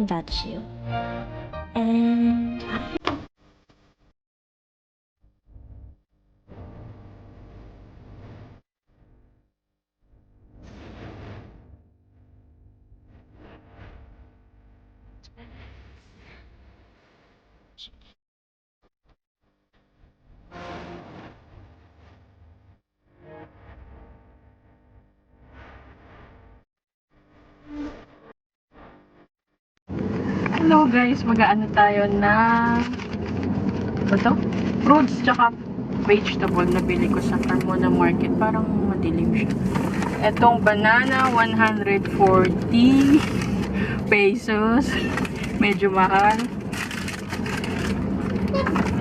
won't touch you. And hello guys, mag-aano tayo na fruits tsaka vegetable na bili ko sa Carmona Market. Parang madilim siya. Etong banana, 140 pesos. Medyo mahal.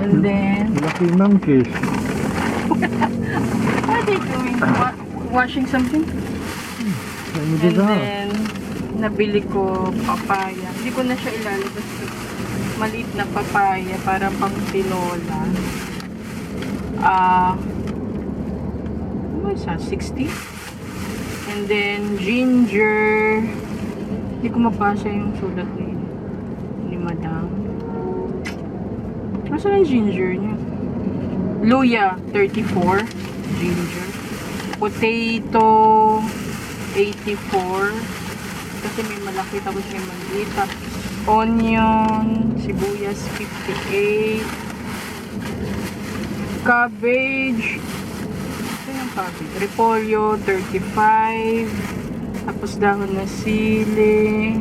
And then Lucky monkeys. what are they doing? Washing something? And then nabili ko papaya. Hindi ko na siya ilalabas. Maliit na papaya para pang tinola. Ano isa? 60? And then ginger. Hindi ko mabasa yung sulat ni madam. Nasaan yung ginger niya? Luya, 34. Ginger. Potato, 84. Kasi may malaki tapos may maliit. Onion, sibuyas 58. Cabbage. Ito yung cabbage. Repolyo 35. Tapos dahon na sili.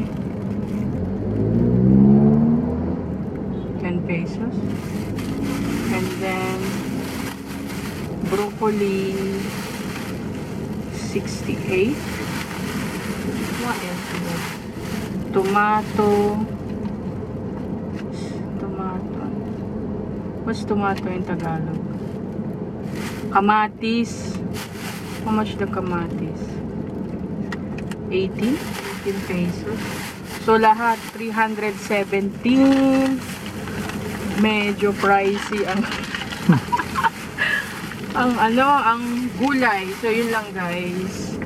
10 pesos. And then broccoli 68. What else? Tomato. What's tomato in Tagalog? Kamatis. How much the kamatis? 18 pesos. So lahat 317. Medyo pricey ang ang gulay. So yun lang guys.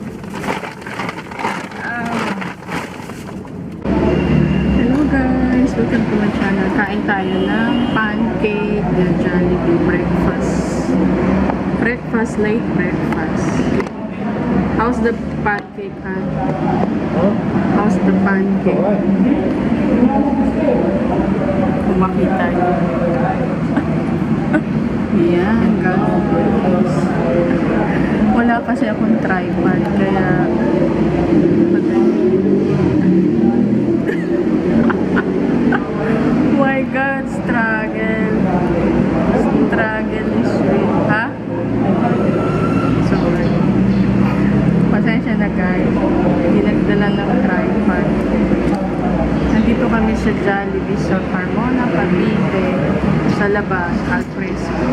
Hello guys, welcome to my channel. Kain tayo ng pancake ng Jollibee breakfast, late breakfast. How's the pancake, huh? How's the pancake? Kung makita nyo. Yan, guys. Wala kasi akong tripod, kaya my God, struggle is real. Ha? Sorry. Pasensya na guys. Hindi nagdala ng tripod. Nandito kami sa Jollibee sa Carmona, Cavite. Sa labas, al fresco.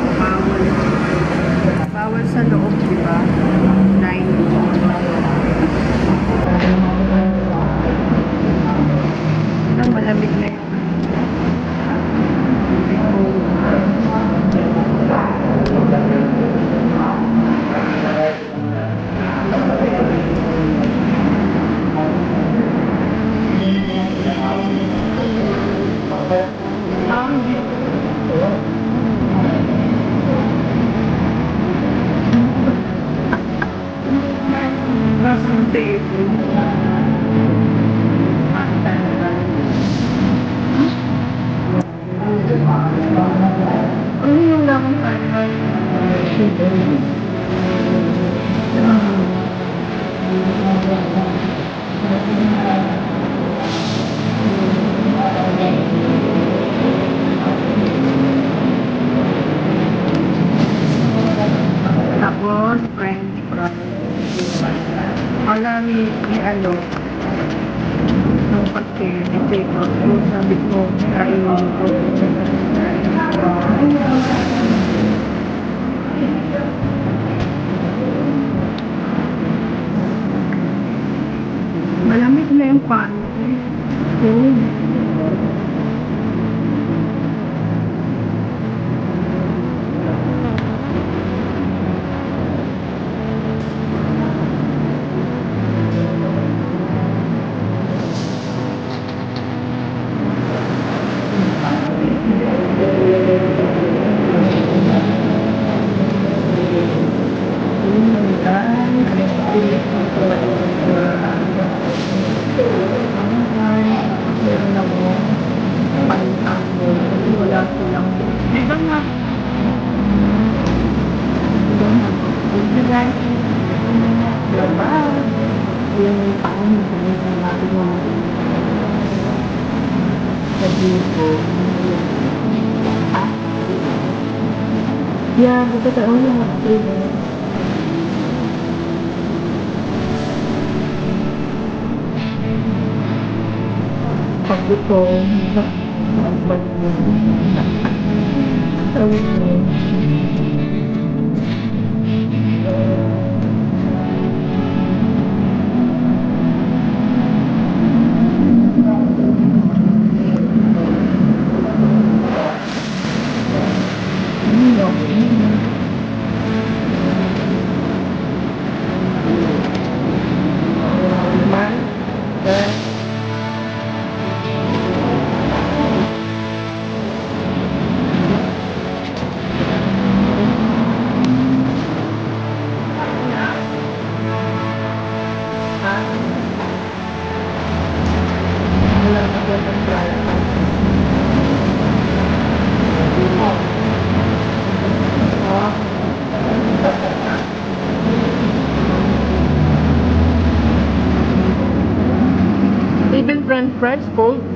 Bawal sa loob, diba? 9. Malamig na yun. Ano yung lamang kanan? Tapos, French fries. Wala ni ano. Kasi, take out ko. Sabi ko, kainin ko. Malamig na yung pan. Meron ako pang-tango kasi wala silang Dito nga. guys. Diba? Yung taon na natin yung sabi ko. Ha? Yeah, kasi taon yung sabi ko, magbalik mo. Sabi ko, Even french fries cold.